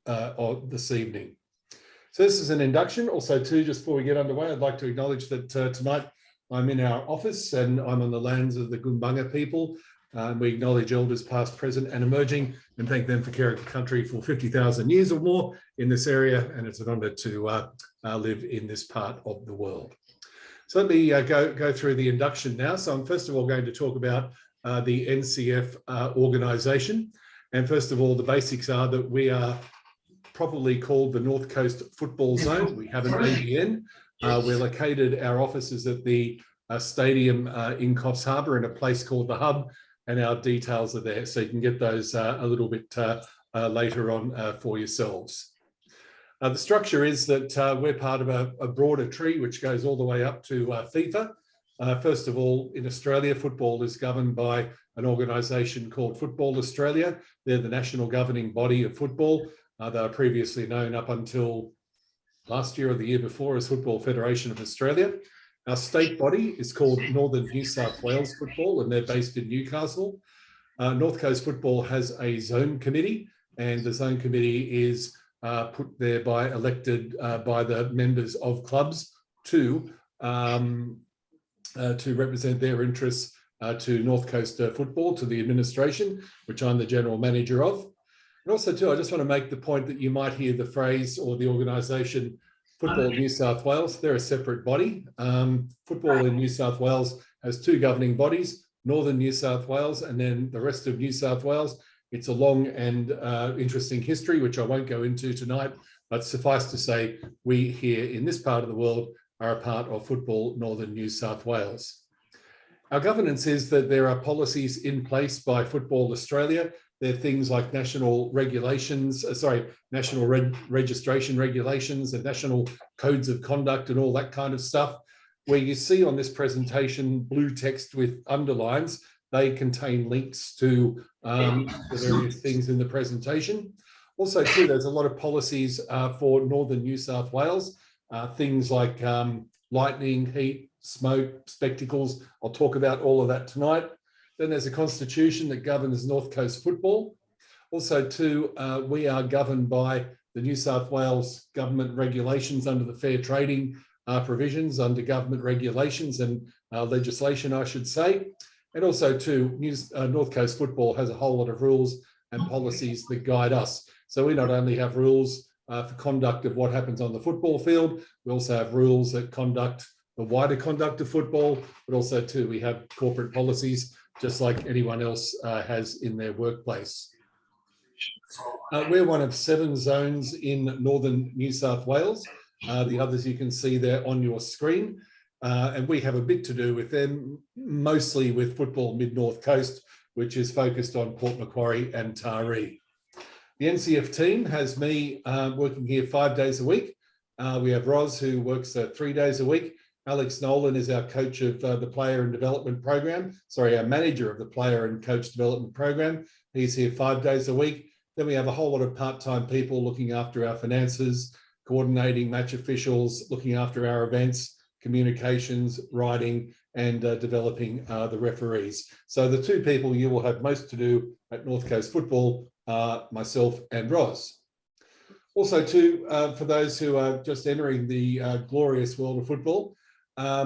this evening. So this is an induction. Also too, just before we get underway, I'd like to acknowledge that tonight I'm in our office and I'm on the lands of the Gumbanga people. We acknowledge elders past, present and emerging and thank them for caring for country for 50,000 years or more in this area, and it's an honour to live in this part of the world. So let me go through the induction now. So I'm first of all going to talk about the NCF organisation. And first of all, the basics are that we are properly called the North Coast Football Zone. We have an ABN. We're located, our office is at the stadium in Coffs Harbour in a place called The Hub, and our details are there. So you can get those a little bit later on for yourselves. The structure is that we're part of a broader tree which goes all the way up to FIFA. First of all, in Australia, football is governed by an organisation called Football Australia. They're the national governing body of football. They were previously known up until last year or the year before as Football Federation of Australia. Our state body is called Northern New South Wales Football, and they're based in Newcastle. North Coast Football has a zone committee, and the zone committee is put there by elected by the members of clubs to represent their interests to North Coast Football, to the administration, which I'm the general manager of. And also too, I just want to make the point that you might hear the phrase or the organisation Football New South Wales. They're a separate body. Football in New South Wales has two governing bodies, Northern New South Wales and then the rest of New South Wales. It's a long and interesting history, which I won't go into tonight, but suffice to say, we here in this part of the world are a part of Football Northern New South Wales. Our governance is that there are policies in place by Football Australia. There are things like national regulations, national registration regulations and national codes of conduct and all that kind of stuff. Where you see on this presentation blue text with underlines, they contain links to the various things in the presentation. Also too, there's a lot of policies for Northern New South Wales, things like lightning, heat, smoke, spectacles. I'll talk about all of that tonight. Then there's a constitution that governs North Coast Football. Also too, we are governed by the New South Wales government regulations under the fair trading provisions, under government regulations and legislation, I should say. And also too, North Coast Football has a whole lot of rules and policies that guide us. So we not only have rules for conduct of what happens on the football field, we also have rules that conduct the wider conduct of football, but also too, we have corporate policies just like anyone else has in their workplace. We're one of 7 zones in Northern New South Wales. The others you can see there on your screen. And we have a bit to do with them, mostly with Football Mid-North Coast, which is focused on Port Macquarie and Taree. The NCF team has me working here 5 days a week. We have Roz, who works 3 days a week. Alex Nolan is our coach of the player and development program. Sorry, our manager of the player and coach development program. He's here 5 days a week. Then we have a whole lot of part-time people looking after our finances, coordinating match officials, looking after our events, communications, writing, and developing the referees. So the 2 people you will have most to do at North Coast Football are myself and Roz. Also too, for those who are just entering the glorious world of football,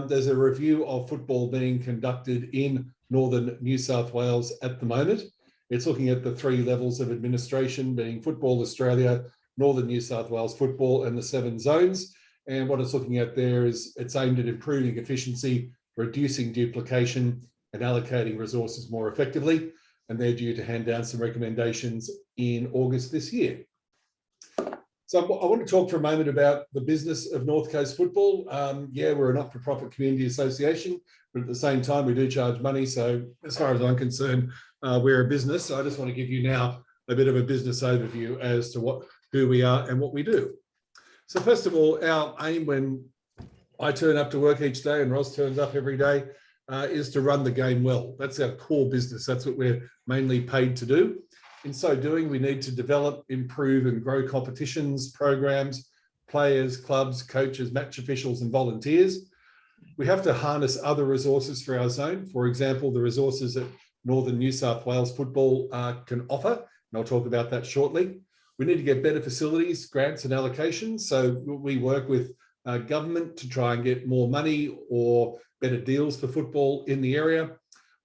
there's a review of football being conducted in Northern New South Wales at the moment. It's looking at the 3 levels of administration, being Football Australia, Northern New South Wales Football, and the 7 zones. And what it's looking at there is it's aimed at improving efficiency, reducing duplication, and allocating resources more effectively. And they're due to hand down some recommendations in August this year. So I want to talk for a moment about the business of North Coast Football. Yeah, we're a not-for-profit community association, but at the same time, we do charge money. So as far as I'm concerned, we're a business. So I just want to give you now a bit of a business overview as to who we are and what we do. So first of all, our aim when I turn up to work each day and Roz turns up every day is to run the game well. That's our core business. That's what we're mainly paid to do. In so doing, we need to develop, improve and grow competitions, programs, players, clubs, coaches, match officials and volunteers. We have to harness other resources for our zone. For example, the resources that Northern New South Wales Football can offer, and I'll talk about that shortly. We need to get better facilities, grants and allocations. So we work with government to try and get more money or better deals for football in the area.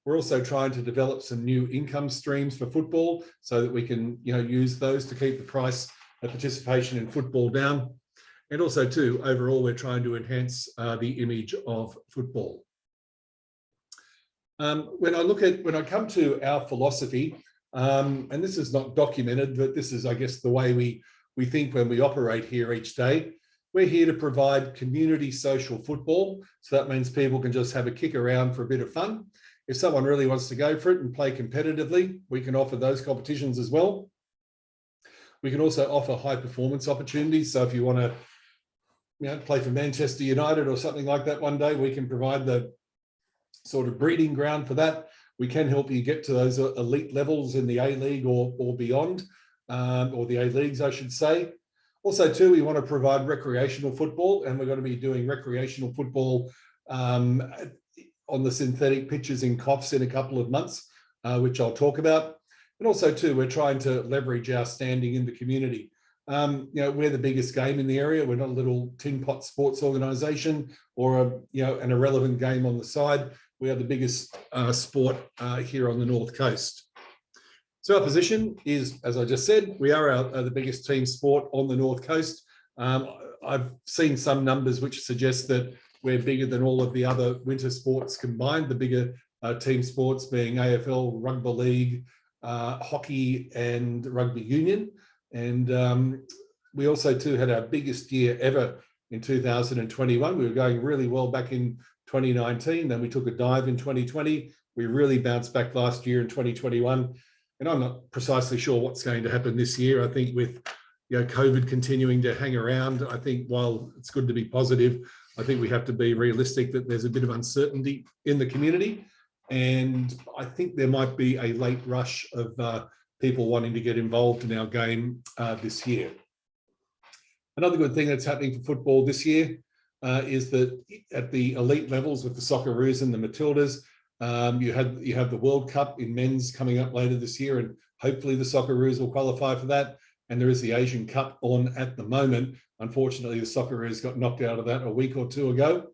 We're also trying to develop some new income streams for football so that we can, use those to keep the price of participation in football down. And also too, overall, we're trying to enhance the image of football. When I come to our philosophy, and this is not documented, but this is, I guess, the way we think when we operate here each day. We're here to provide community social football. So that means people can just have a kick around for a bit of fun. If someone really wants to go for it and play competitively, we can offer those competitions as well. We can also offer high performance opportunities. So if you want to play for Manchester United or something like that one day, we can provide the sort of breeding ground for that. We can help you get to those elite levels in the A-League or beyond, or the A-Leagues, I should say. Also too, we want to provide recreational football, and we're going to be doing recreational football on the synthetic pitches in Coffs in a couple of months, which I'll talk about. And also too, we're trying to leverage our standing in the community. We're the biggest game in the area. We're not a little tin pot sports organisation or an irrelevant game on the side. We are the biggest sport here on the North Coast. So our position is, as I just said, we are the biggest team sport on the North Coast. I've seen some numbers which suggest that we're bigger than all of the other winter sports combined, the bigger team sports being AFL, Rugby League, hockey and rugby union. And we also too had our biggest year ever in 2021. We were going really well back in 2019, then we took a dive in 2020. We really bounced back last year in 2021. And I'm not precisely sure what's going to happen this year. I think with COVID continuing to hang around, I think while it's good to be positive, I think we have to be realistic that there's a bit of uncertainty in the community. And I think there might be a late rush of people wanting to get involved in our game this year. Another good thing that's happening for football this year is that at the elite levels with the Socceroos and the Matildas, you have the World Cup in men's coming up later this year, and hopefully the Socceroos will qualify for that. And there is the Asian Cup on at the moment. Unfortunately, the Socceroos got knocked out of that a week or two ago.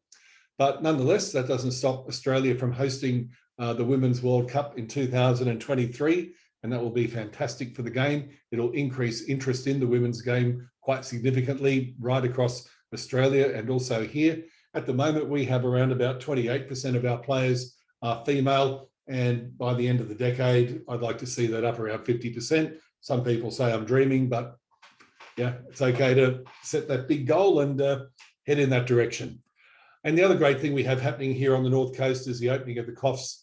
But nonetheless, that doesn't stop Australia from hosting the Women's World Cup in 2023, and that will be fantastic for the game. It'll increase interest in the women's game quite significantly right across Australia and also here. At the moment, we have around about 28% of our players are female, and by the end of the decade, I'd like to see that up around 50%. Some people say I'm dreaming, but yeah, it's okay to set that big goal and head in that direction. And the other great thing we have happening here on the North Coast is the opening of the Coffs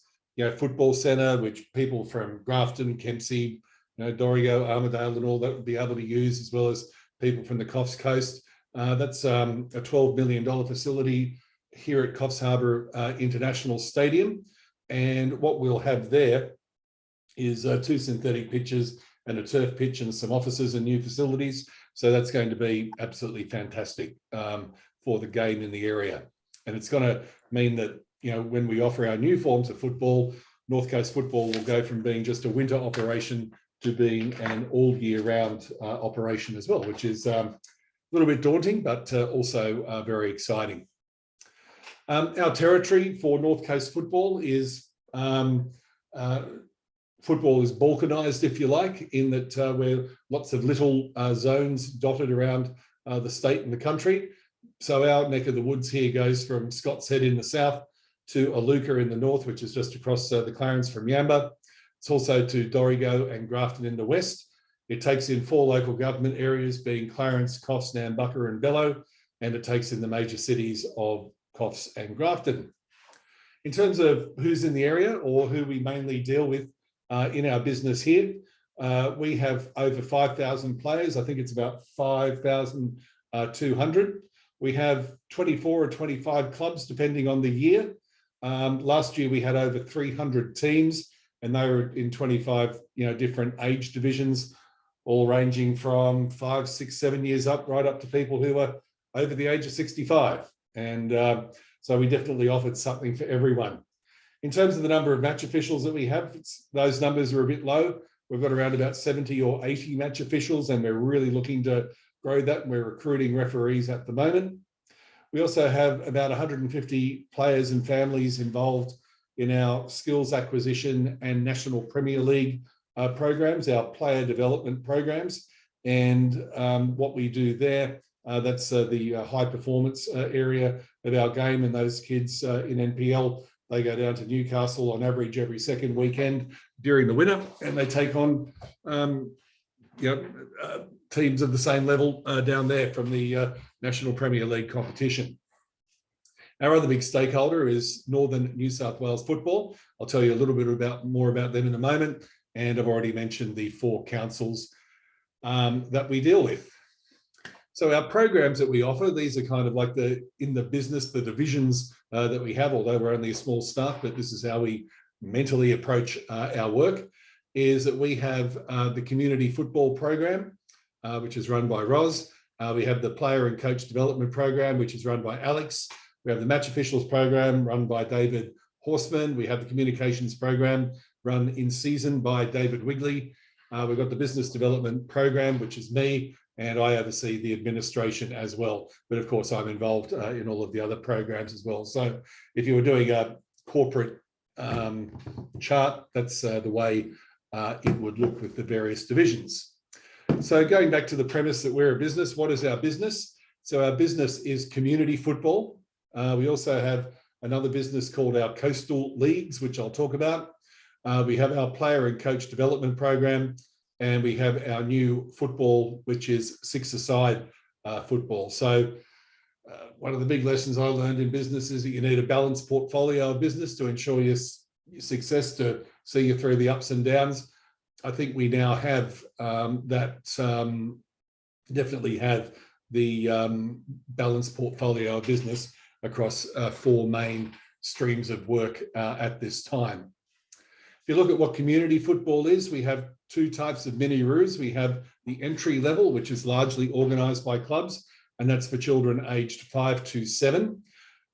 Football Centre, which people from Grafton, Kempsey, Dorrigo, Armidale and all that will be able to use, as well as people from the Coffs Coast. That's a $12 million facility here at Coffs Harbour International Stadium. And what we'll have there is 2 synthetic pitches and a turf pitch and some offices and new facilities. So that's going to be absolutely fantastic for the game in the area. And it's going to mean that, when we offer our new forms of football, North Coast football will go from being just a winter operation to being an all year round operation as well, which is a little bit daunting, but also very exciting. Our territory for North Coast football is balkanized, if you like, in that we're lots of little zones dotted around the state and the country. So our neck of the woods here goes from Scott's Head in the south to Aluka in the north, which is just across the Clarence from Yamba. It's also to Dorrigo and Grafton in the west. It takes in 4 local government areas, being Clarence, Coffs, Nambucca and Bello, and it takes in the major cities of Coffs and Grafton. In terms of who's in the area or who we mainly deal with in our business here, we have over 5,000 players. I think it's about 5,200. We have 24 or 25 clubs, depending on the year. Last year, we had over 300 teams, and they were in 25 different age divisions, all ranging from 5, 6, 7 years up, right up to people who are over the age of 65. And so we definitely offered something for everyone. In terms of the number of match officials that we have, those numbers are a bit low. We've got around about 70 or 80 match officials, and we're really looking to grow that. We're recruiting referees at the moment. We also have about 150 players and families involved in our skills acquisition and National Premier League programs, our player development programs. And what we do there, that's the high performance area of our game. And those kids in NPL, they go down to Newcastle on average every second weekend during the winter, and they take on teams of the same level down there from the National Premier League competition. Our other big stakeholder is Northern New South Wales Football. I'll tell you a little bit more about them in a moment. And I've already mentioned the 4 councils that we deal with. So our programs that we offer, these are kind of like in the business, the divisions that we have, although we're only a small staff, but this is how we mentally approach our work, is that we have the community football program, which is run by Roz. We have the player and coach development program, which is run by Alex. We have the match officials program run by David Horseman. We have the communications program run in season by David Wigley. We've got the business development program, which is me, and I oversee the administration as well. But of course, I'm involved in all of the other programs as well. So if you were doing a corporate chart, that's the way it would look with the various divisions. So going back to the premise that we're a business, what is our business? So our business is community football. We also have another business called our Coastal Leagues, which I'll talk about. We have our player and coach development program, and we have our new football, which is 6-a-side football. So one of the big lessons I learned in business is that you need a balanced portfolio of business to ensure your success, to see you through the ups and downs. I think we now have definitely have the balanced portfolio of business across 4 main streams of work at this time. If you look at what community football is, we have 2 types of mini-roos. We have the entry level, which is largely organised by clubs, and that's for children aged 5 to 7.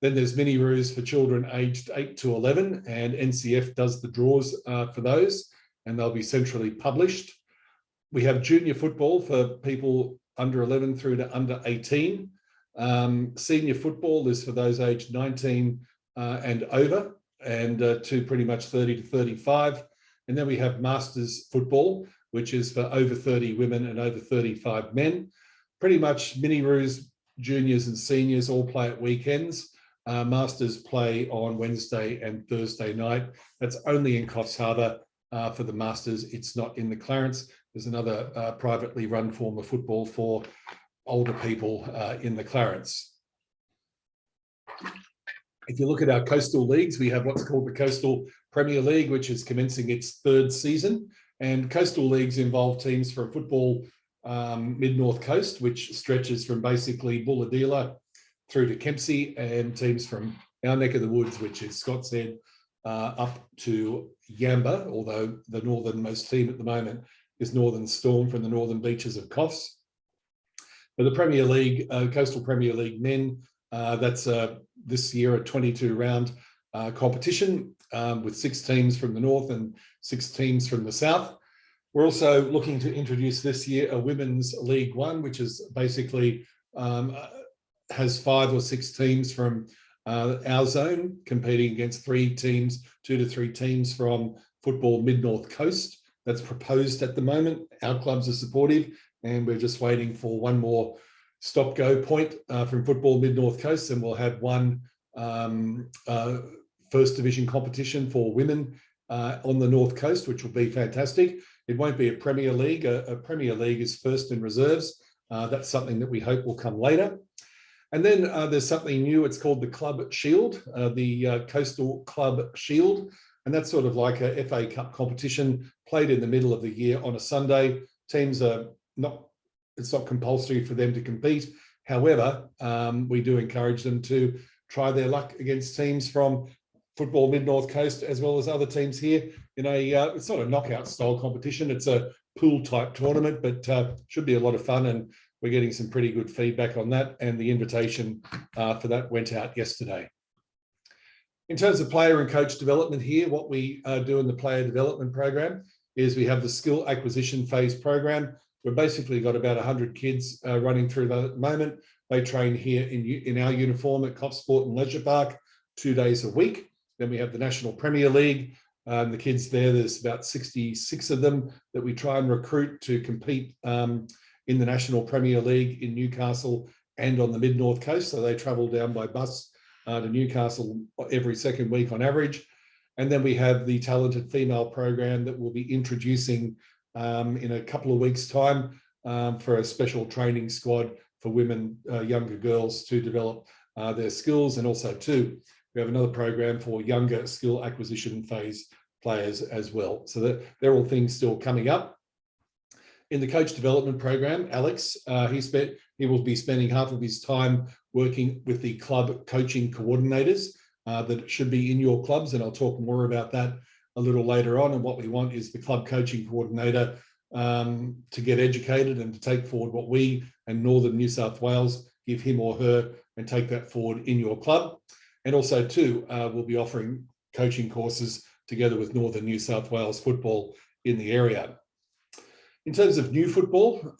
Then there's mini-roos for children aged 8 to 11, and NCF does the draws for those, and they'll be centrally published. We have junior football for people under 11 through to under 18. Senior football is for those aged 19 and over, and to pretty much 30 to 35. And then we have Masters football, which is for over 30 women and over 35 men. Pretty much mini-roos, juniors and seniors all play at weekends. Masters play on Wednesday and Thursday night. That's only in Coffs Harbour for the Masters. It's not in the Clarence. There's another privately run form of football for older people in the Clarence. If you look at our coastal leagues, we have what's called the Coastal Premier League, which is commencing its 3rd season. And coastal leagues involve teams from football mid-north coast, which stretches from basically Bulladila through to Kempsey, and teams from our neck of the woods, which is Scott's Head, up to Yamba, although the northernmost team at the moment is Northern Storm from the northern beaches of Coffs. But the Premier League, Coastal Premier League men, that's this year a 22-round competition with 6 teams from the north and 6 teams from the south. We're also looking to introduce this year a Women's League One, which is basically has 5 or 6 teams from our zone competing against 2 to 3 teams from Football Mid-North Coast. That's proposed at the moment. Our clubs are supportive, and we're just waiting for one more stop-go point from Football Mid-North Coast, and we'll have one first division competition for women on the North Coast, which will be fantastic. It won't be a Premier League. A Premier League is first in reserves. That's something that we hope will come later. And then there's something new. It's called the Club Shield, the Coastal Club Shield. And that's sort of like a FA Cup competition played in the middle of the year on a Sunday. Teams are it's not compulsory for them to compete. However, we do encourage them to try their luck against teams from Football Mid-North Coast, as well as other teams here in it's not a knockout style competition. It's a pool type tournament, but should be a lot of fun. And we're getting some pretty good feedback on that. And the invitation for that went out yesterday. In terms of player and coach development here, what we do in the player development program, is we have the skill acquisition phase program. We've basically got about 100 kids running through that at the moment. They train here in our uniform at Coff Sport and Leisure Park 2 days a week. Then we have the National Premier League. The kids there's about 66 of them that we try and recruit to compete in the National Premier League in Newcastle and on the Mid-North Coast. So they travel down by bus to Newcastle every second week on average. And then we have the Talented Female program that we'll be introducing in a couple of weeks' time for a special training squad for women, younger girls, to develop their skills. And also too, we have another program for younger skill acquisition phase players as well. So that they're all things still coming up. In the coach development program, Alex, he will be spending half of his time working with the club coaching coordinators that should be in your clubs. And I'll talk more about that a little later on. And what we want is the club coaching coordinator to get educated and to take forward what we and Northern New South Wales give him or her and take that forward in your club. And also too, we'll be offering coaching courses together with Northern New South Wales football in the area. In terms of new football,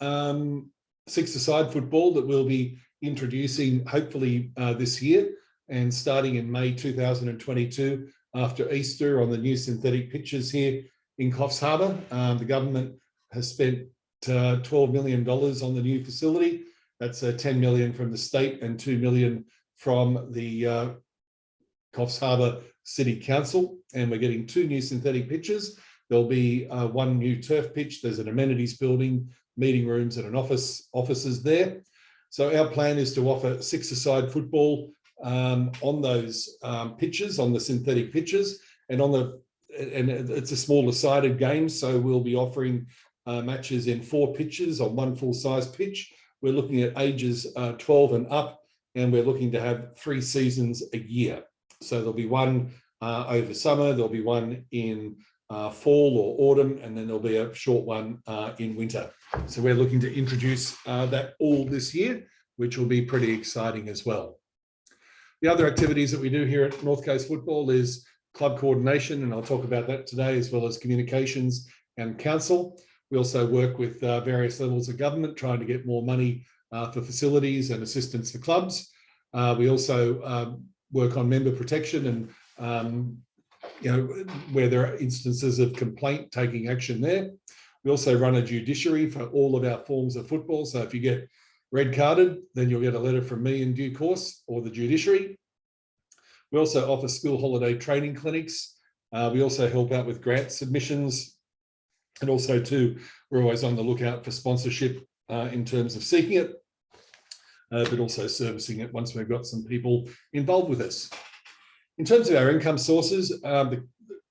six-a-side football that we'll be introducing hopefully this year and starting in May 2022 after Easter on the new synthetic pitches here in Coffs Harbour. The government has spent $12 million on the new facility. That's $10 million from the state and $2 million from the Coffs Harbour City Council. And we're getting 2 new synthetic pitches. There'll be 1 new turf pitch. There's an amenities building, meeting rooms and an offices there. So our plan is to offer six-a-side football on those pitches, on the synthetic pitches, and it's a smaller sided game. So we'll be offering matches in 4 pitches on 1 full-size pitch. We're looking at ages 12 and up, and we're looking to have 3 seasons a year. So there'll be 1 over summer, there'll be 1 in fall or autumn, and then there'll be a short one in winter. So we're looking to introduce that all this year, which will be pretty exciting as well. The other activities that we do here at North Coast Football is club coordination, and I'll talk about that today, as well as communications and council. We also work with various levels of government, trying to get more money for facilities and assistance for clubs. We also work on member protection and where there are instances of complaint, taking action there. We also run a judiciary for all of our forms of football. So if you get red carded, then you'll get a letter from me in due course, or the judiciary. We also offer school holiday training clinics. We also help out with grant submissions. And also too, we're always on the lookout for sponsorship in terms of seeking it, but also servicing it once we've got some people involved with us. In terms of our income sources,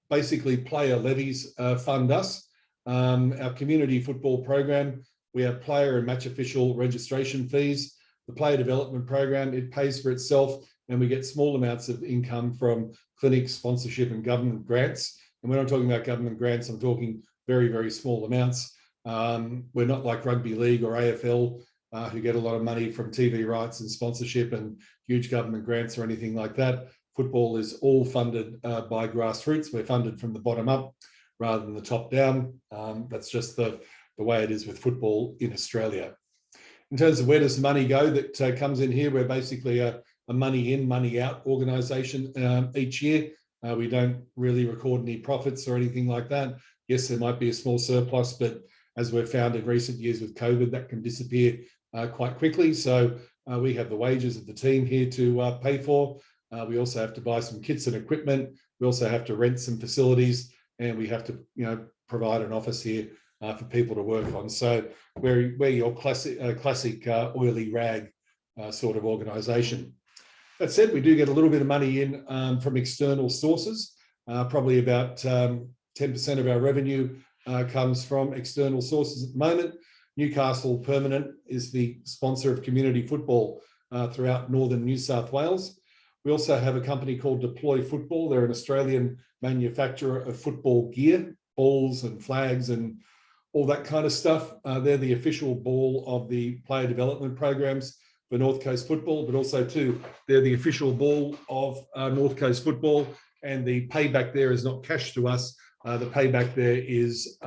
basically player levies fund us. Our community football program, we have player and match official registration fees. The player development program, it pays for itself, and we get small amounts of income from clinics, sponsorship and government grants. And when I'm talking about government grants, I'm talking very, very small amounts. We're not like rugby league or AFL who get a lot of money from TV rights and sponsorship and huge government grants or anything like that. Football is all funded by grassroots. We're funded from the bottom up rather than the top down. That's just the way it is with football in Australia. In terms of where does the money go that comes in here, we're basically a money in, money out organisation each year. We don't really record any profits or anything like that. Yes, there might be a small surplus, but as we've found in recent years with COVID, that can disappear quite quickly. So we have the wages of the team here to pay for. We also have to buy some kits and equipment. We also have to rent some facilities, and we have to, provide an office here for people to work on. So we're your classic oily rag sort of organisation. That said, we do get a little bit of money in from external sources. Probably about 10% of our revenue comes from external sources at the moment. Newcastle Permanent is the sponsor of community football throughout Northern New South Wales. We also have a company called Deploy Football. They're an Australian manufacturer of football gear, balls and flags and all that kind of stuff. They're the official ball of the player development programs for North Coast Football, but also too, they're the official ball of North Coast Football, and the payback there is not cash to us. the payback there is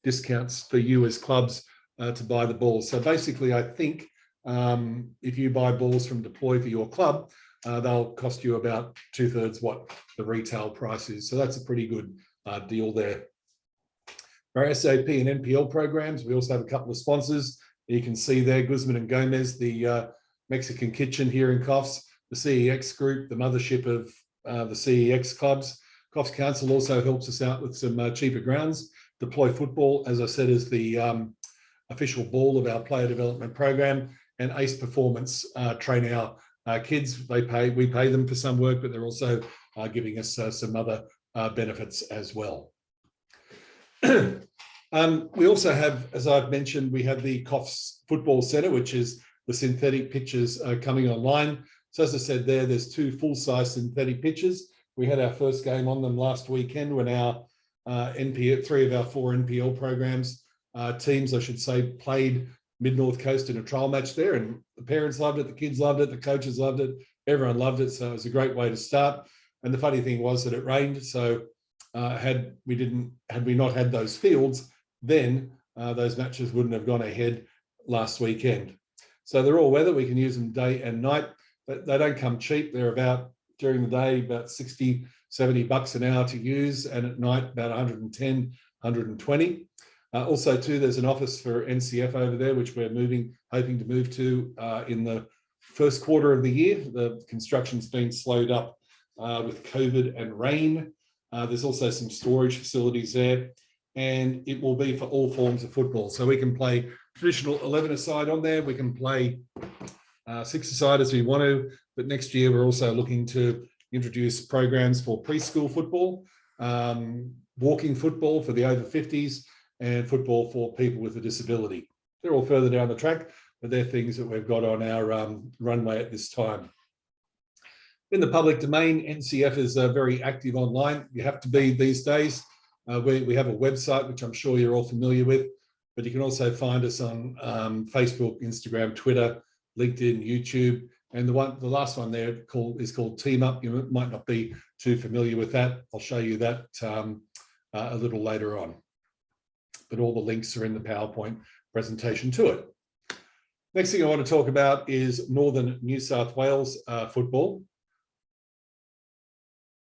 discounts for you as clubs to buy the balls. So basically, I think if you buy balls from Deploy for your club, they'll cost you about 2/3 what the retail price is. So that's a pretty good deal there. Our SAP and NPL programs, we also have a couple of sponsors. You can see there, Guzman and Gomez, the Mexican Kitchen here in Coffs, the CEX group, the mothership of the CEX clubs. Coffs Council also helps us out with some cheaper grounds. Deploy Football, as I said, is the official ball of our player development program, and Ace Performance train our kids. We pay them for some work, but they're also giving us some other benefits as well. We also have, as I've mentioned, we have the Coffs Football Centre, which is the synthetic pitches coming online. So as I said there's 2 full-size synthetic pitches. We had our first game on them last weekend when our 3 of our 4 NPL programs teams, I should say, played Mid-North Coast in a trial match there, and the parents loved it, the kids loved it, the coaches loved it, everyone loved it. So it was a great way to start. And the funny thing was that it rained, so had we not had those fields, then those matches wouldn't have gone ahead last weekend. So they're all weather. We can use them day and night, but they don't come cheap. They're about, during the day, about 60, 70 bucks an hour to use, and at night about 110, 120. Also too, there's an office for NCF over there, which we're hoping to move to in the first quarter of the year. The construction's been slowed up with COVID and rain. There's also some storage facilities there, and it will be for all forms of football. So we can play traditional 11-a-side on there. We can play 6-a-side as we want to, but next year we're also looking to introduce programs for preschool football, walking football for the over 50s, and football for people with a disability. They're all further down the track, but they're things that we've got on our runway at this time. In the public domain, NCF is very active online. You have to be these days. We have a website, which I'm sure you're all familiar with, but you can also find us on Facebook, Instagram, Twitter, LinkedIn, YouTube, and the last one there is called Team Up. You might not be too familiar with that. I'll show you that a little later on. But all the links are in the PowerPoint presentation to it. Next thing I want to talk about is Northern New South Wales football.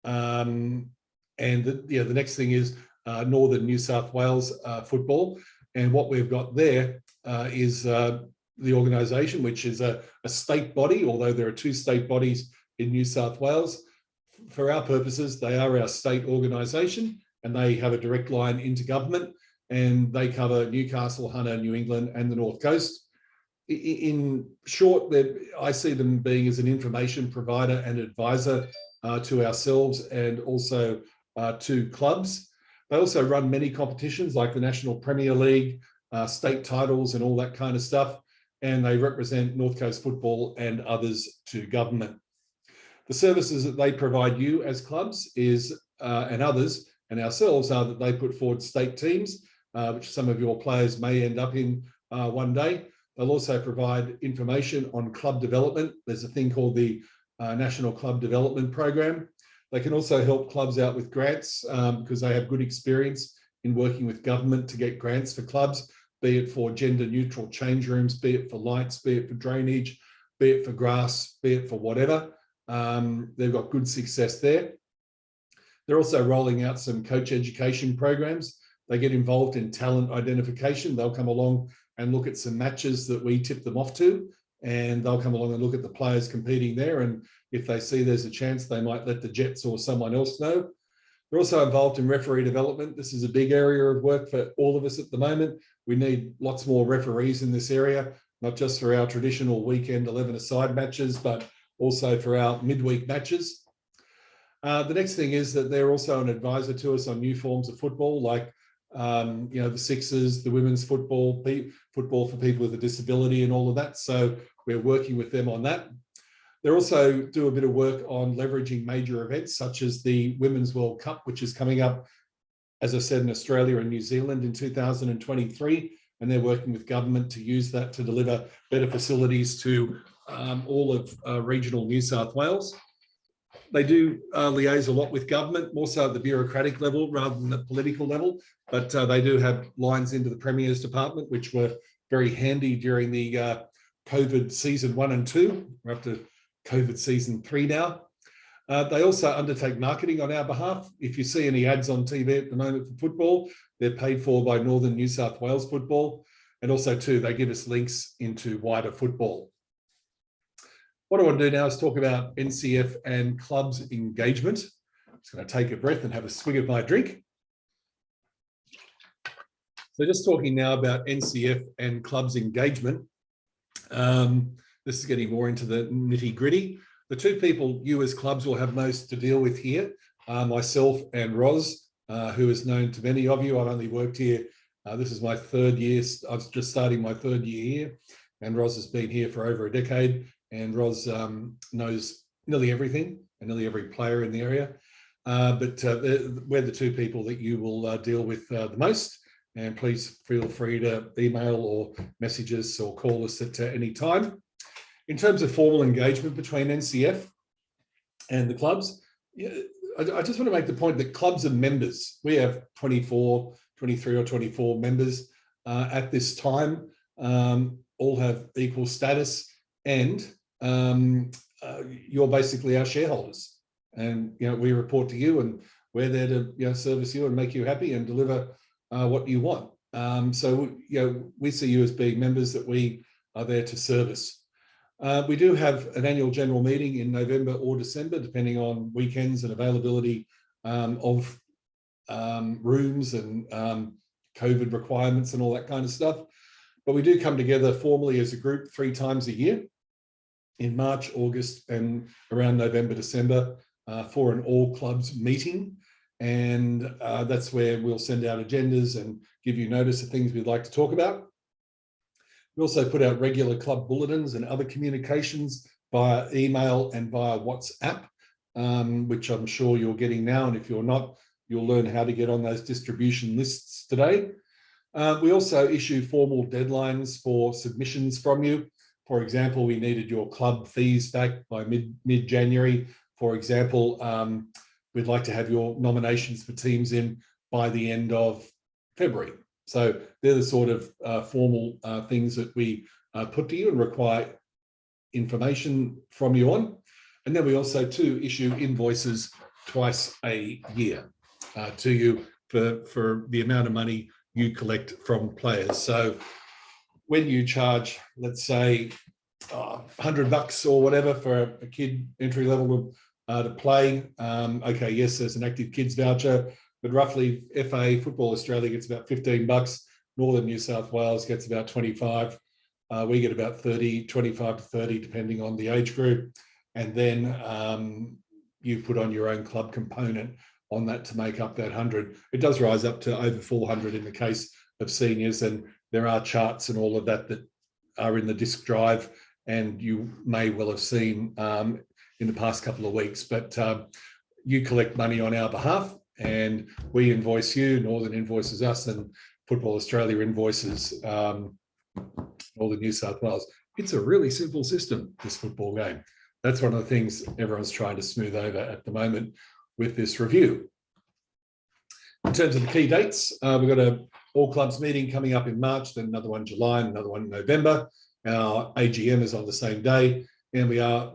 And the next thing is Northern New South Wales football. And what we've got there is the organisation, which is a state body, although there are 2 state bodies in New South Wales. For our purposes, they are our state organisation, and they have a direct line into government, and they cover Newcastle, Hunter, New England, and the North Coast. In short, I see them being as an information provider and advisor to ourselves and also to clubs. They also run many competitions like the National Premier League, state titles and all that kind of stuff, and they represent North Coast football and others to government. The services that they provide you as clubs and others and ourselves are that they put forward state teams, which some of your players may end up in one day. They'll also provide information on club development. There's a thing called the National Club Development Program. They can also help clubs out with grants because they have good experience in working with government to get grants for clubs, be it for gender neutral change rooms, be it for lights, be it for drainage, be it for grass, be it for whatever. They've got good success there. They're also rolling out some coach education programs. They get involved in talent identification. They'll come along and look at some matches that we tip them off to, and they'll come along and look at the players competing there. And if they see there's a chance, they might let the Jets or someone else know. They're also involved in referee development. This is a big area of work for all of us at the moment. We need lots more referees in this area, not just for our traditional weekend 11-a-side matches, but also for our midweek matches. The next thing is that they're also an advisor to us on new forms of football, like the Sixers, the women's football, football for people with a disability and all of that. So we're working with them on that. They also do a bit of work on leveraging major events such as the Women's World Cup, which is coming up, as I said, in Australia and New Zealand in 2023. And they're working with government to use that to deliver better facilities to all of regional New South Wales. They do liaise a lot with government, more so at the bureaucratic level rather than the political level, but they do have lines into the Premier's department, which were very handy during the COVID season 1 and 2. We're up to COVID season 3 now. They also undertake marketing on our behalf. If you see any ads on TV at the moment for football, they're paid for by Northern New South Wales Football. And also too, they give us links into wider football. What I want to do now is talk about NCF and clubs engagement. I'm just going to take a breath and have a swig of my drink. So just talking now about NCF and clubs engagement. This is getting more into the nitty gritty. The two people you as clubs will have most to deal with here are myself and Roz, who is known to many of you. I've only worked here. This is my 3rd year. I was just starting my 3rd year here, and Roz has been here for over a decade. And Roz knows nearly everything and nearly every player in the area. But we're the two people that you will deal with the most. And please feel free to email or message us or call us at any time. In terms of formal engagement between NCF and the clubs, I just want to make the point that clubs are members. We have 23 or 24 members at this time, all have equal status, and you're basically our shareholders. And we report to you, and we're there to service you and make you happy and deliver what you want. So we see you as being members that we are there to service. We do have an annual general meeting in November or December, depending on weekends and availability of rooms and COVID requirements and all that kind of stuff. But we do come together formally as a group 3 times a year, in March, August, and around November, December, for an all clubs meeting. And that's where we'll send out agendas and give you notice of things we'd like to talk about. We also put out regular club bulletins and other communications via email and via WhatsApp, which I'm sure you're getting now. And if you're not, you'll learn how to get on those distribution lists today. We also issue formal deadlines for submissions from you. For example, we needed your club fees back by mid-January. For example, we'd like to have your nominations for teams in by the end of February. So they're the sort of formal things that we put to you and require information from you on. And then we also too issue invoices twice a year to you for the amount of money you collect from players. So when you charge, let's say, $100 or whatever for a kid entry level to play, okay, yes, there's an active kids voucher, but roughly FA Football Australia gets about $15. Northern New South Wales gets about 25. We get about 30, 25 to 30, depending on the age group. And then you put on your own club component on that to make up that 100. It does rise up to over 400 in the case of seniors, and there are charts and all of that that are in the disk drive, and you may well have seen in the past couple of weeks. But you collect money on our behalf, and we invoice you. Northern invoices us, and Football Australia invoices Northern New South Wales. It's a really simple system, this football game. That's one of the things everyone's trying to smooth over at the moment with this review. In terms of the key dates, we've got an all clubs meeting coming up in March, then another one in July, and another one in November. Our AGM is on the same day, and we are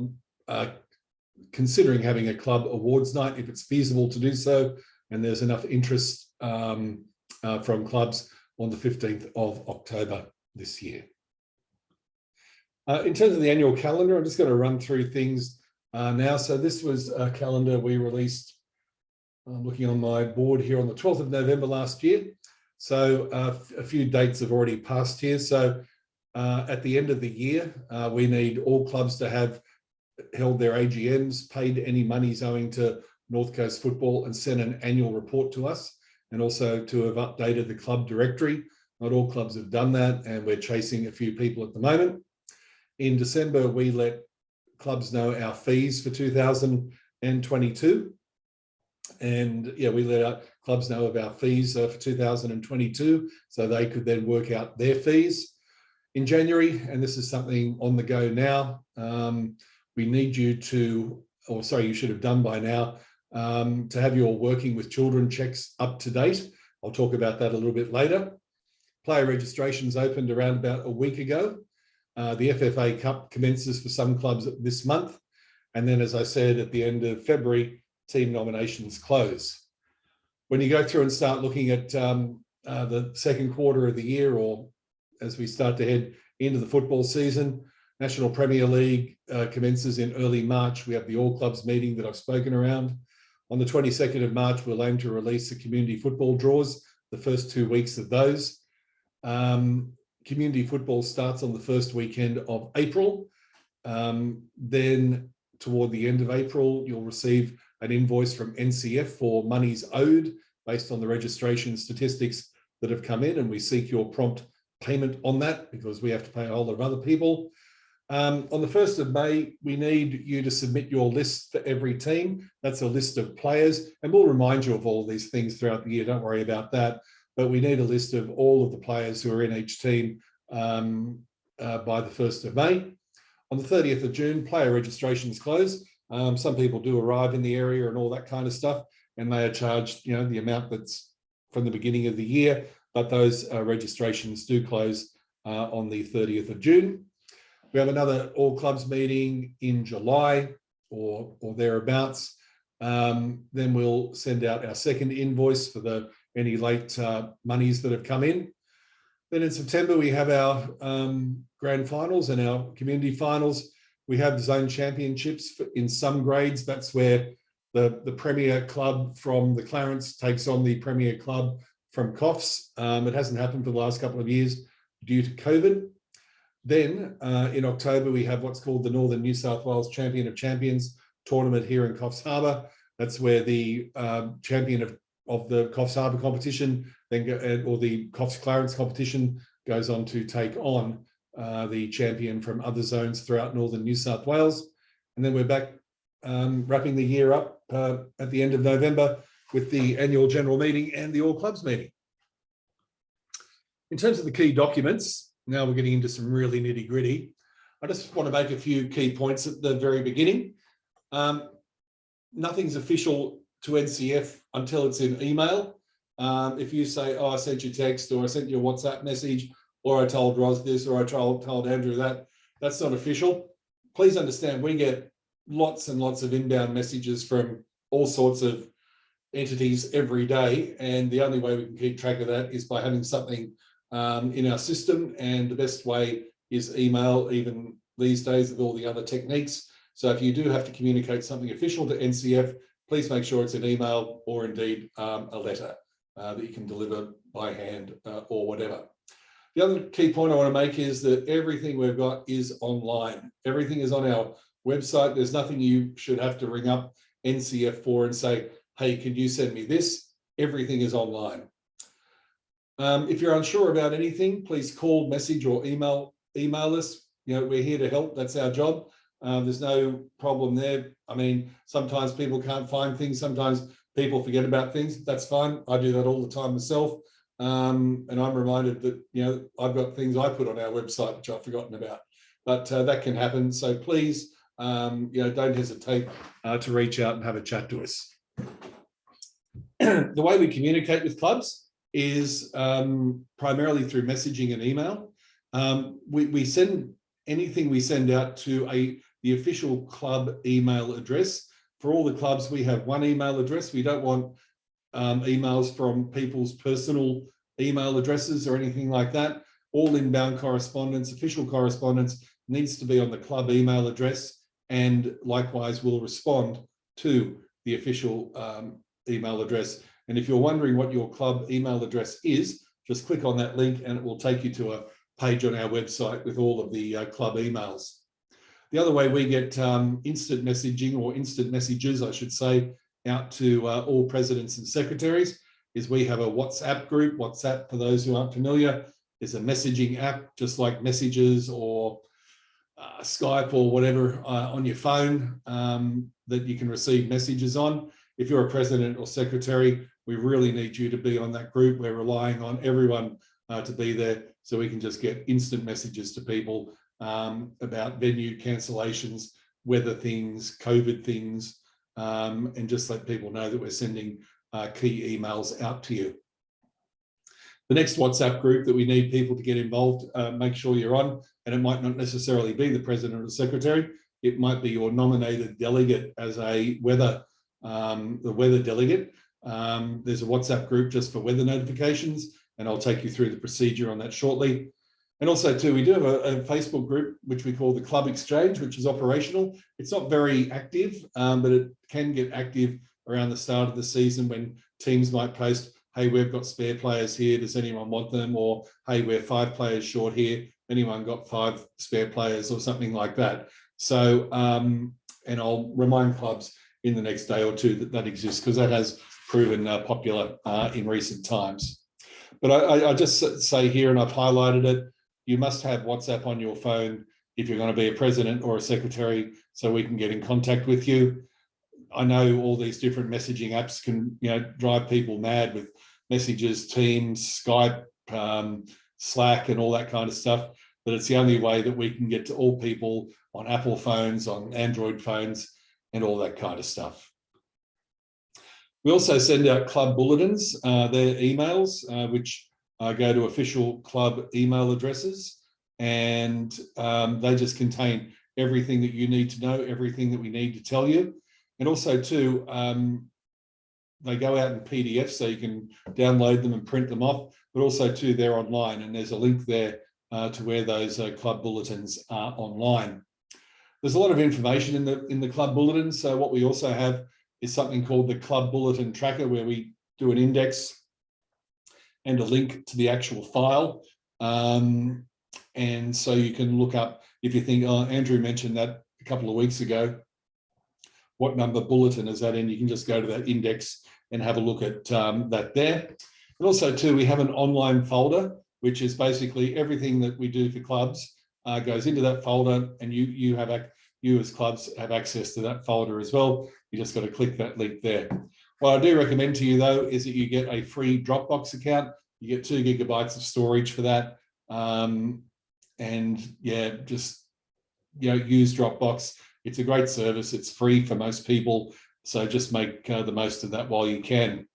considering having a club awards night if it's feasible to do so, and there's enough interest from clubs on the 15th of October this year. In terms of the annual calendar, I'm just going to run through things now. So this was a calendar we released, I'm looking on my board here, on the 12th of November last year. So a few dates have already passed here. So at the end of the year, we need all clubs to have held their AGMs, paid any monies owing to North Coast Football, and sent an annual report to us, and also to have updated the club directory. Not all clubs have done that, and we're chasing a few people at the moment. In December, we let clubs know our fees for 2022. And yeah, we let our clubs know of our fees for 2022, so they could then work out their fees. In January, and this is something on the go now, we need you to you should have done by now, to have your working with children checks up to date. I'll talk about that a little bit later. Player registrations opened around about a week ago. The FFA Cup commences for some clubs this month. And then, as I said, at the end of February, team nominations close. When you go through and start looking at the second quarter of the year, or as we start to head into the football season, National Premier League commences in early March. We have the All Clubs meeting that I've spoken around. On the 22nd of March, we'll aim to release the community football draws, the first 2 weeks of those. Community football starts on the first weekend of April. Then toward the end of April, you'll receive an invoice from NCF for monies owed based on the registration statistics that have come in, and we seek your prompt payment on that because we have to pay a whole lot of other people. On the 1st of May, we need you to submit your list for every team. That's a list of players, and we'll remind you of all these things throughout the year. Don't worry about that. But we need a list of all of the players who are in each team by the 1st of May. On the 30th of June, player registrations close. Some people do arrive in the area and all that kind of stuff, and they are charged, the amount that's from the beginning of the year, but those registrations do close on the 30th of June. We have another All Clubs meeting in July or thereabouts. Then we'll send out our second invoice for any late monies that have come in. Then in September, we have our grand finals and our community finals. We have zone championships in some grades. That's where the premier club from the Clarence takes on the premier club from Coffs. It hasn't happened for the last couple of years due to COVID. Then in October, we have what's called the Northern New South Wales Champion of Champions tournament here in Coffs Harbour. That's where the champion of the Coffs Harbour competition, or the Coffs Clarence competition, goes on to take on the champion from other zones throughout Northern New South Wales. And then we're back wrapping the year up at the end of November with the annual general meeting and the All Clubs meeting. In terms of the key documents, now we're getting into some really nitty gritty. I just want to make a few key points at the very beginning. Nothing's official to NCF until it's in email. If you say, oh, I sent you text, or I sent you a WhatsApp message, or I told Ros this, or I told Andrew that, that's not official. Please understand, we get lots and lots of inbound messages from all sorts of entities every day, and the only way we can keep track of that is by having something in our system, and the best way is email, even these days with all the other techniques. So if you do have to communicate something official to NCF, please make sure it's an email or indeed a letter that you can deliver by hand or whatever. The other key point I want to make is that everything we've got is online. Everything is on our website. There's nothing you should have to ring up NCF for and say, hey, can you send me this? Everything is online. If you're unsure about anything, please call, message, or email us. We're here to help. That's our job. There's no problem there. I mean, sometimes people can't find things. Sometimes people forget about things. That's fine. I do that all the time myself. And I'm reminded that, I've got things I put on our website which I've forgotten about. But that can happen. So please, don't hesitate to reach out and have a chat to us. The way we communicate with clubs is primarily through messaging and email. We send anything we send out to the official club email address. For all the clubs, we have one email address. We don't want emails from people's personal email addresses or anything like that. All inbound correspondence, official correspondence, needs to be on the club email address, and likewise we'll respond to the official email address. And if you're wondering what your club email address is, just click on that link and it will take you to a page on our website with all of the club emails. The other way we get instant messaging, or instant messages, I should say, out to all presidents and secretaries is we have a WhatsApp group. WhatsApp, for those who aren't familiar, is a messaging app, just like Messages or Skype or whatever on your phone that you can receive messages on. If you're a president or secretary, we really need you to be on that group. We're relying on everyone to be there so we can just get instant messages to people about venue cancellations, weather things, COVID things, and just let people know that we're sending key emails out to you. The next WhatsApp group that we need people to get involved, make sure you're on, and it might not necessarily be the president or the secretary. It might be your nominated delegate as a weather, the weather delegate. There's a WhatsApp group just for weather notifications, and I'll take you through the procedure on that shortly. And also too, we do have a Facebook group, which we call the Club Exchange, which is operational. It's not very active, but it can get active around the start of the season when teams might post, hey, we've got spare players here, does anyone want them? Or, hey, we're 5 players short here, anyone got 5 spare players, or something like that. So, and I'll remind clubs in the next day or two that that exists, because that has proven popular in recent times. But I just say here, and I've highlighted it, you must have WhatsApp on your phone if you're going to be a president or a secretary, so we can get in contact with you. I know all these different messaging apps can, drive people mad with messages, Teams, Skype, Slack, and all that kind of stuff. But it's the only way that we can get to all people on Apple phones, on Android phones, and all that kind of stuff. We also send out club bulletins, they're emails, which go to official club email addresses, and they just contain everything that you need to know, everything that we need to tell you. And also too, they go out in PDF, so you can download them and print them off, but also too, they're online, and there's a link there to where those club bulletins are online. There's a lot of information in the club bulletins. So what we also have is something called the Club Bulletin Tracker, where we do an index and a link to the actual file. And so you can look up, if you think, oh, Andrew mentioned that a couple of weeks ago, what number bulletin is that in? You can just go to that index and have a look at that there. And also too, we have an online folder, which is basically everything that we do for clubs goes into that folder, and you as clubs have access to that folder as well. You just got to click that link there. What I do recommend to you though is that you get a free Dropbox account. You get 2 gigabytes of storage for that, and yeah, just use Dropbox. It's a great service. It's free for most people, so just make the most of that while you can.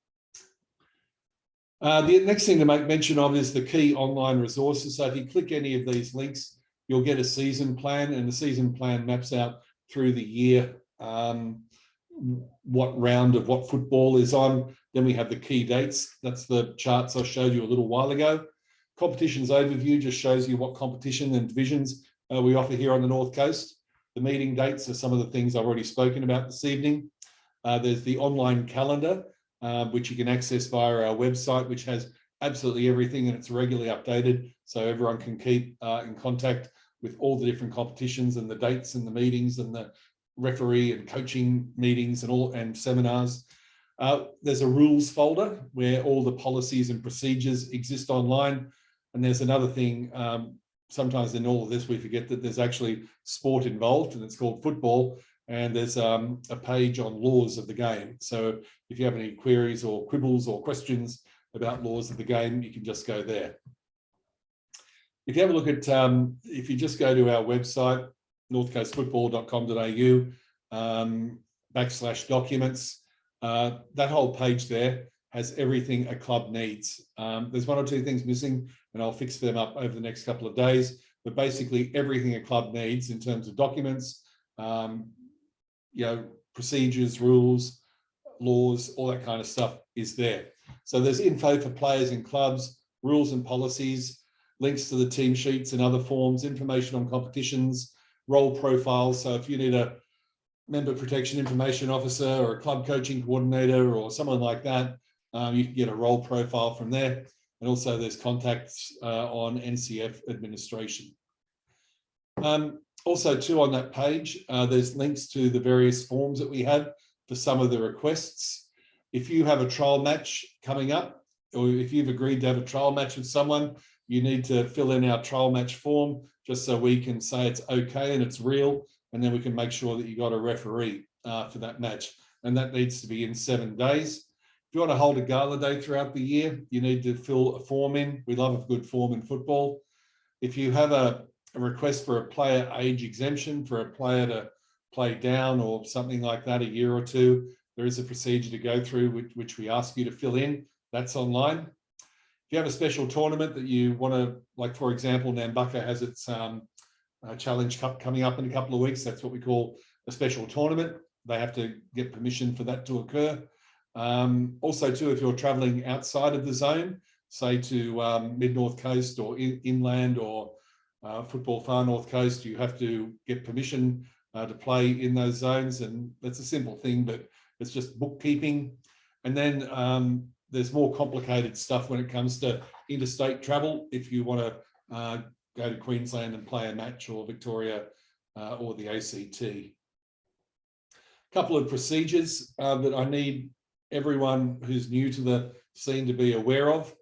The next thing to make mention of is the key online resources. So if you click any of these links, you'll get a season plan, and the season plan maps out through the year what round of what football is on. Then we have the key dates. That's the charts I showed you a little while ago. Competitions overview just shows you what competition and divisions we offer here on the North Coast. The meeting dates are some of the things I've already spoken about this evening. There's the online calendar, which you can access via our website, which has absolutely everything, and it's regularly updated, so everyone can keep in contact with all the different competitions and the dates and the meetings and the referee and coaching meetings and seminars. There's a rules folder where all the policies and procedures exist online. And there's another thing, sometimes in all of this we forget that there's actually sport involved, and it's called football, and there's a page on laws of the game. So if you have any queries or quibbles or questions about laws of the game, you can just go there. If you have a look at, if you just go to our website, northcoastfootball.com.au/documents, that whole page there has everything a club needs. There's 1 or 2 things missing, and I'll fix them up over the next couple of days, but basically everything a club needs in terms of documents, procedures, rules, laws, all that kind of stuff is there. So there's info for players and clubs, rules and policies, links to the team sheets and other forms, information on competitions, role profiles. So if you need a member protection information officer or a club coaching coordinator or someone like that, you can get a role profile from there. And also there's contacts on NCF administration. Also too, on that page, there's links to the various forms that we have for some of the requests. If you have a trial match coming up, or if you've agreed to have a trial match with someone, you need to fill in our trial match form just so we can say it's okay and it's real, and then we can make sure that you got a referee for that match. And that needs to be in 7 days. If you want to hold a gala day throughout the year, you need to fill a form in. We love a good form in football. If you have a request for a player age exemption, for a player to played down or something like that, a year or two, there is a procedure to go through, which we ask you to fill in. That's online. If you have a special tournament that you want to, like for example, Nambucca has its Challenge Cup coming up in a couple of weeks. That's what we call a special tournament. They have to get permission for that to occur. Also too, if you're traveling outside of the zone, say to mid-north coast or inland or football far north coast, you have to get permission to play in those zones. And that's a simple thing, but it's just bookkeeping. And then there's more complicated stuff when it comes to interstate travel. If you want to go to Queensland and play a match, or Victoria or the ACT. A couple of procedures that I need everyone who's new to the scene to be aware of.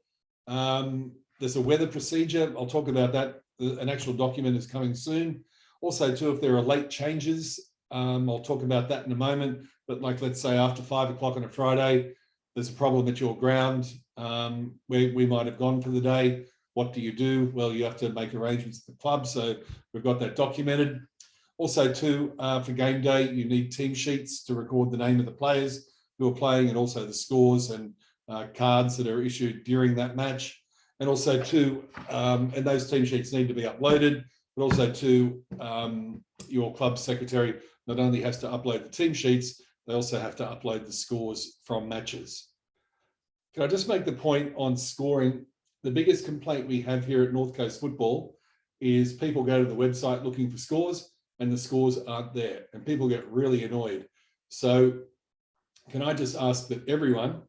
There's a weather procedure. I'll talk about that. An actual document is coming soon. Also too, if there are late changes, I'll talk about that in a moment. But like, let's say after 5 o'clock on a Friday, there's a problem at your ground where we might have gone for the day. What do you do? Well, you have to make arrangements at the club. So we've got that documented. Also too, for game day, you need team sheets to record the name of the players who are playing, and also the scores and cards that are issued during that match. And also too, and those team sheets need to be uploaded, but also too, your club secretary not only has to upload the team sheets, they also have to upload the scores from matches. Can I just make the point on scoring? The biggest complaint we have here at North Coast Football is people go to the website looking for scores and the scores aren't there, and people get really annoyed. So can I just ask that everyone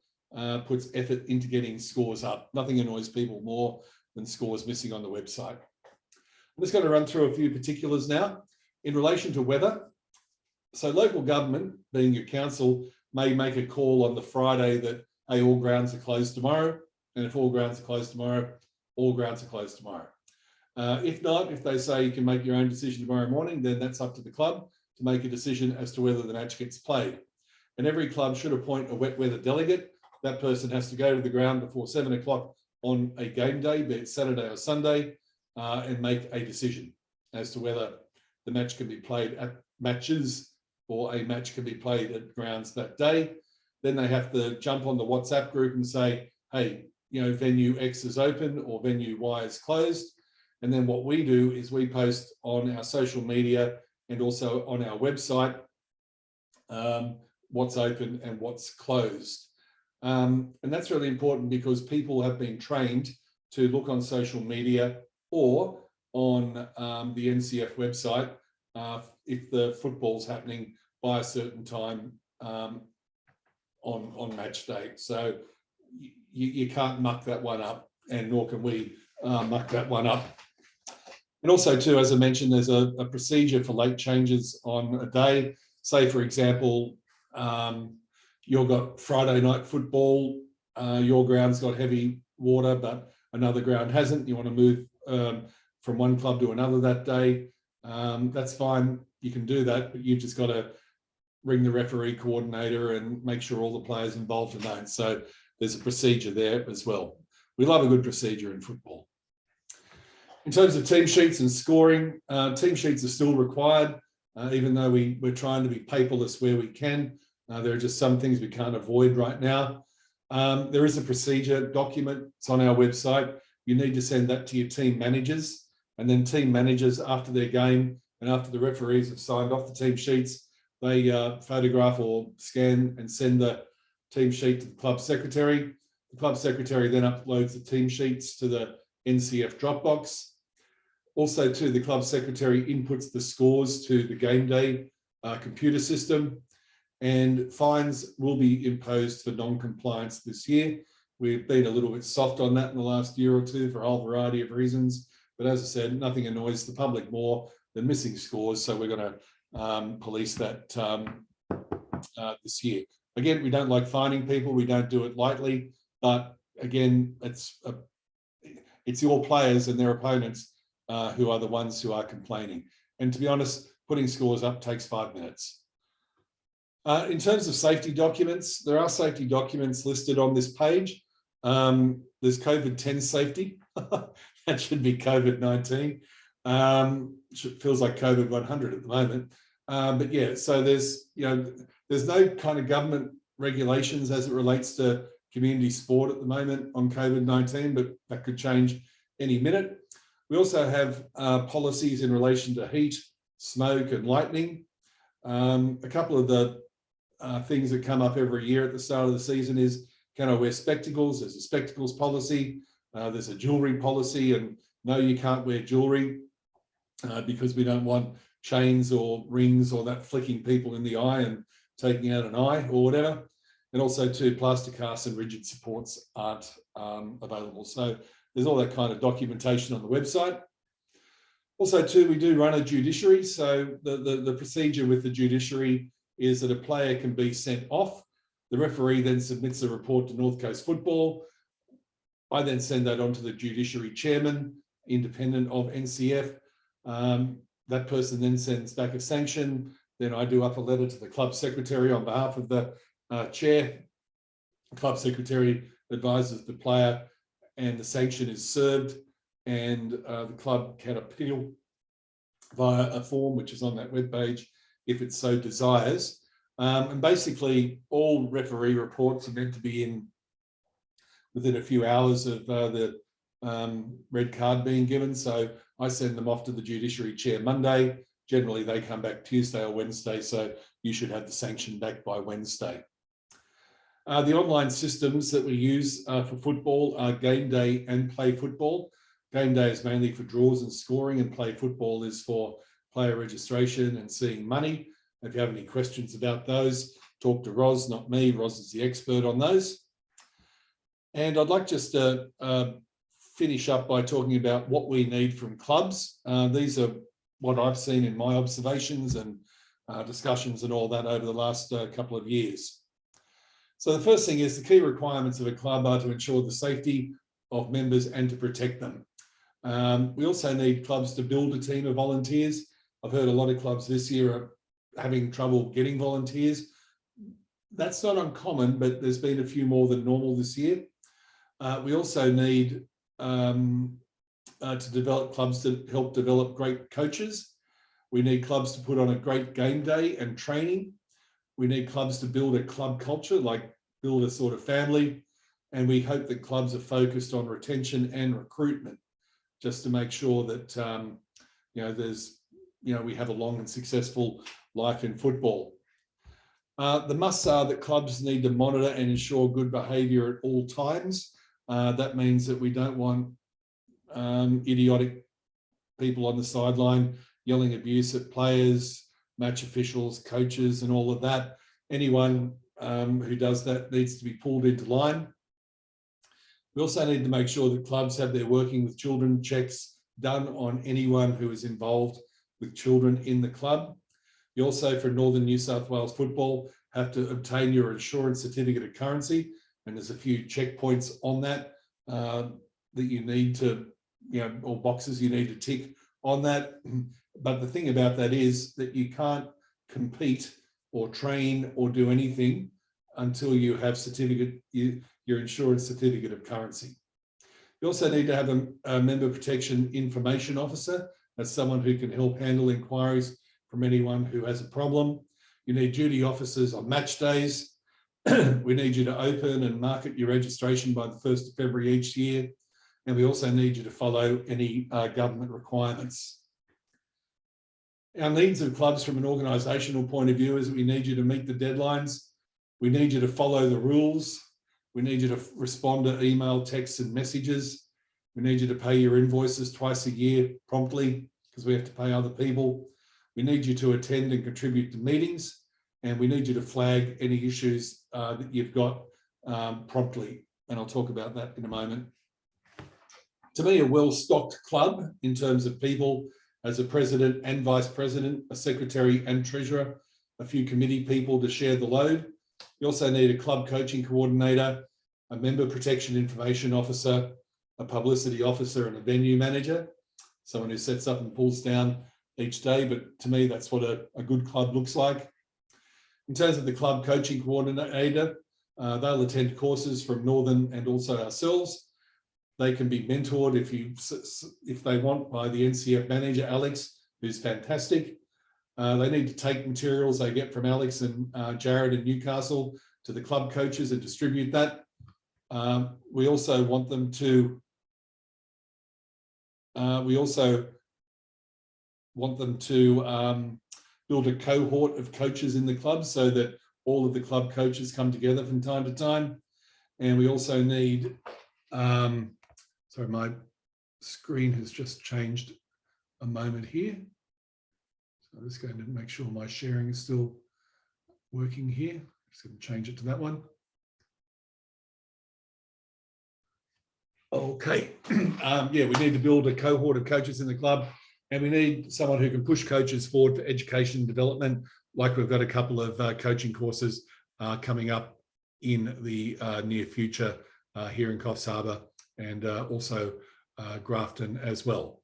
puts effort into getting scores up? Nothing annoys people more than scores missing on the website. I'm just going to run through a few particulars now. In relation to weather, so local government, being your council, may make a call on the Friday that, hey, all grounds are closed tomorrow. And if all grounds are closed tomorrow, all grounds are closed tomorrow. If not, if they say you can make your own decision tomorrow morning, then that's up to the club to make a decision as to whether the match gets played. And every club should appoint a wet weather delegate. That person has to go to the ground before 7 o'clock on a game day, be it Saturday or Sunday, and make a decision as to whether the match can be played at matches or a match can be played at grounds that day. Then they have to jump on the WhatsApp group and say, hey, you know, venue X is open or venue Y is closed. And then what we do is we post on our social media and also on our website what's open and what's closed. And that's really important because people have been trained to look on social media or on the NCF website if the football's happening by a certain time on match day. So you can't muck that one up, and nor can we muck that one up. And also too, as I mentioned, there's a procedure for late changes on a day. Say, for example, you've got Friday night football, your ground's got heavy water, but another ground hasn't. You want to move from one club to another that day. That's fine. You can do that, but you've just got to ring the referee coordinator and make sure all the players involved are known. So there's a procedure there as well. We love a good procedure in football. In terms of team sheets and scoring, team sheets are still required, even though we're trying to be paperless where we can. There are just some things we can't avoid right now. There is a procedure document. It's on our website. You need to send that to your team managers, and then team managers, after their game and after the referees have signed off the team sheets, they photograph or scan and send the team sheet to the club secretary. The club secretary then uploads the team sheets to the NCF Dropbox. Also too, the club secretary inputs the scores to the game day computer system, and fines will be imposed for non-compliance this year. We've been a little bit soft on that in the last year or two for a whole variety of reasons. But as I said, nothing annoys the public more than missing scores. So we're going to police that this year. Again, we don't like fining people. We don't do it lightly. But again, it's your players and their opponents who are the ones who are complaining. And to be honest, putting scores up takes 5 minutes. In terms of safety documents, there are safety documents listed on this page. There's COVID-10 safety. That should be COVID-19. Feels like COVID-100 at the moment. But yeah, so there's no kind of government regulations as it relates to community sport at the moment on COVID-19, but that could change any minute. We also have policies in relation to heat, smoke and lightning. A couple of the things that come up every year at the start of the season is, can I wear spectacles? There's a spectacles policy. There's a jewelry policy, and no, you can't wear jewelry because we don't want chains or rings or that flicking people in the eye and taking out an eye or whatever. And also too, plastic casts and rigid supports aren't available. So there's all that kind of documentation on the website. Also too, we do run a judiciary. So the procedure with the judiciary is that a player can be sent off. The referee then submits a report to North Coast Football. I then send that on to the judiciary chairman, independent of NCF. That person then sends back a sanction. Then I do up a letter to the club secretary on behalf of the chair. The club secretary advises the player and the sanction is served, and the club can appeal via a form which is on that webpage if it so desires. And basically all referee reports are meant to be in within a few hours of the red card being given. So I send them off to the judiciary chair Monday. Generally they come back Tuesday or Wednesday, so you should have the sanction back by Wednesday. The online systems that we use for football are Game Day and Play Football. Game Day is mainly for draws and scoring, and Play Football is for player registration and seeing money. If you have any questions about those, talk to Roz, not me. Roz is the expert on those. And I'd like just to finish up by talking about what we need from clubs. These are what I've seen in my observations and discussions and all that over the last couple of years. So the first thing is the key requirements of a club are to ensure the safety of members and to protect them. We also need clubs to build a team of volunteers. I've heard a lot of clubs this year are having trouble getting volunteers. That's not uncommon, but there's been a few more than normal this year. We also need to develop clubs to help develop great coaches. We need clubs to put on a great game day and training. We need clubs to build a club culture, like build a sort of family. And we hope that clubs are focused on retention and recruitment, just to make sure that we have a long and successful life in football. The musts are that clubs need to monitor and ensure good behaviour at all times. That means that we don't want idiotic people on the sideline yelling abuse at players, match officials, coaches, and all of that. Anyone who does that needs to be pulled into line. We also need to make sure that clubs have their working with children checks done on anyone who is involved with children in the club. You also, for Northern New South Wales football, have to obtain your insurance certificate of currency, and there's a few checkpoints on that that you need to, or boxes you need to tick on that. But the thing about that is that you can't compete or train or do anything until you have your insurance certificate of currency. You also need to have a member protection information officer. That's someone who can help handle inquiries from anyone who has a problem. You need duty officers on match days. We need you to open and market your registration by the 1st of February each year. And we also need you to follow any government requirements. Our needs of clubs from an organisational point of view is that we need you to meet the deadlines. We need you to follow the rules. We need you to respond to email, texts and messages. We need you to pay your invoices twice a year promptly, because we have to pay other people. We need you to attend and contribute to meetings, and we need you to flag any issues that you've got promptly. And I'll talk about that in a moment. To me, a well-stocked club in terms of people has a president and vice president, a secretary and treasurer, a few committee people to share the load. You also need a club coaching coordinator, a member protection information officer, a publicity officer and a venue manager, someone who sets up and pulls down each day. But to me, that's what a good club looks like. In terms of the club coaching coordinator, they'll attend courses from Northern and also ourselves. They can be mentored if they want by the NCF manager, Alex, who's fantastic. They need to take materials they get from Alex and Jared in Newcastle to the club coaches and distribute that. We also want them to build a cohort of coaches in the club so that all of the club coaches come together from time to time. And we also need, sorry, my screen has just changed a moment here. So I'm just going to make sure my sharing is still working here. I'm just going to change it to that one. Okay, yeah, we need to build a cohort of coaches in the club, and we need someone who can push coaches forward for education and development, like we've got a couple of coaching courses coming up in the near future here in Coffs Harbour and also Grafton as well.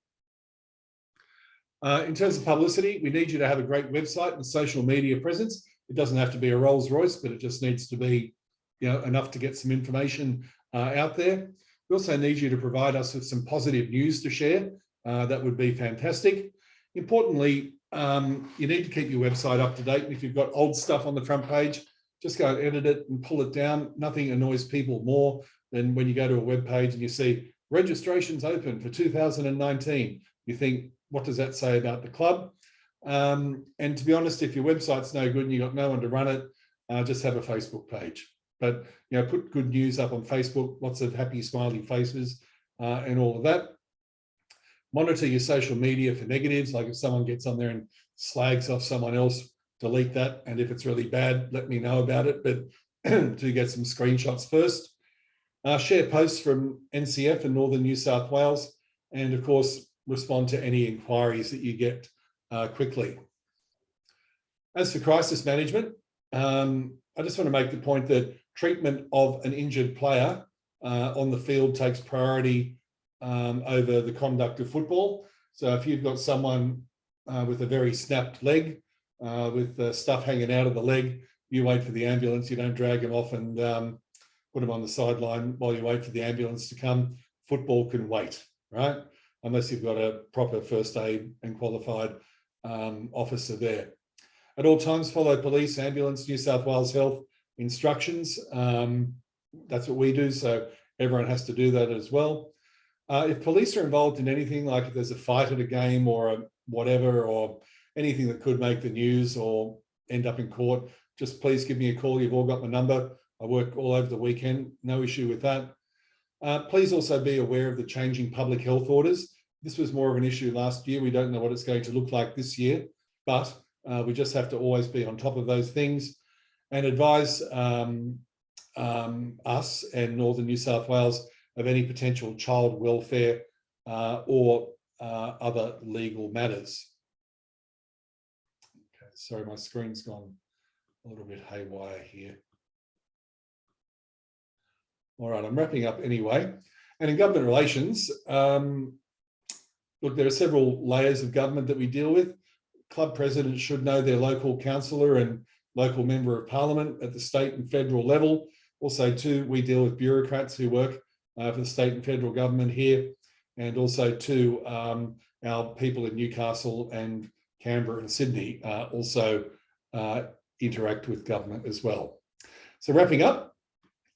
In terms of publicity, we need you to have a great website and social media presence. It doesn't have to be a Rolls Royce, but it just needs to be, you know, enough to get some information out there. We also need you to provide us with some positive news to share. That would be fantastic. Importantly, you need to keep your website up to date. And if you've got old stuff on the front page, just go and edit it and pull it down. Nothing annoys people more than when you go to a web page and you see registrations open for 2019. You think, what does that say about the club? And to be honest, if your website's no good and you've got no one to run it, just have a Facebook page. But, you know, put good news up on Facebook, lots of happy, smiling faces and all of that. Monitor your social media for negatives, like if someone gets on there and slags off someone else, delete that. And if it's really bad, let me know about it. But do get some screenshots first. Share posts from NCF and Northern New South Wales. And of course, respond to any inquiries that you get quickly. As for crisis management, I just want to make the point that treatment of an injured player on the field takes priority over the conduct of football. So if you've got someone with a very snapped leg, with stuff hanging out of the leg, you wait for the ambulance. You don't drag them off and put them on the sideline while you wait for the ambulance to come. Football can wait, right? Unless you've got a proper first aid and qualified officer there. At all times, follow police, ambulance, New South Wales Health instructions. That's what we do, so everyone has to do that as well. If police are involved in anything, like if there's a fight at a game or a whatever, or anything that could make the news or end up in court, just please give me a call. You've all got my number. I work all over the weekend, no issue with that. Please also be aware of the changing public health orders. This was more of an issue last year. We don't know what it's going to look like this year, but we just have to always be on top of those things and advise us and Northern New South Wales of any potential child welfare or other legal matters. Okay, sorry, my screen's gone a little bit haywire here. All right, I'm wrapping up anyway. And in government relations, look, there are several layers of government that we deal with. Club presidents should know their local councillor and local member of parliament at the state and federal level. Also, too, we deal with bureaucrats who work for the state and federal government here, and also, too, our people in Newcastle and Canberra and Sydney also interact with government as well. So wrapping up,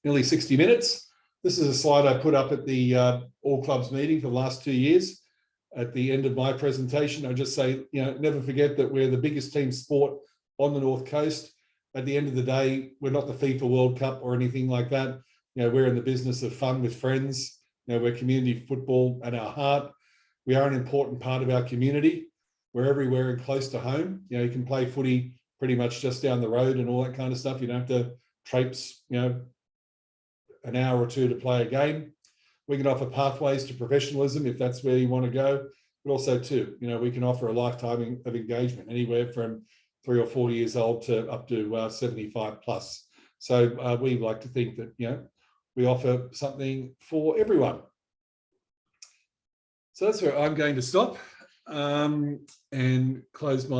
nearly 60 minutes. This is a slide I put up at the All Clubs meeting for the last 2 years. At the end of my presentation, I just say, you know, never forget that we're the biggest team sport on the North Coast. At the end of the day, we're not the FIFA World Cup or anything like that. You know, we're in the business of fun with friends. You know, we're community football at our heart. We are an important part of our community. We're everywhere and close to home. You know, you can play footy pretty much just down the road and all that kind of stuff. You don't have to traipse, you know, an hour or two to play a game. We can offer pathways to professionalism if that's where you want to go, but also too, you know, we can offer a lifetime of engagement, anywhere from 3 or 4 years old to up to 75 plus. So we like to think that, you know, we offer something for everyone. So that's where I'm going to stop and close my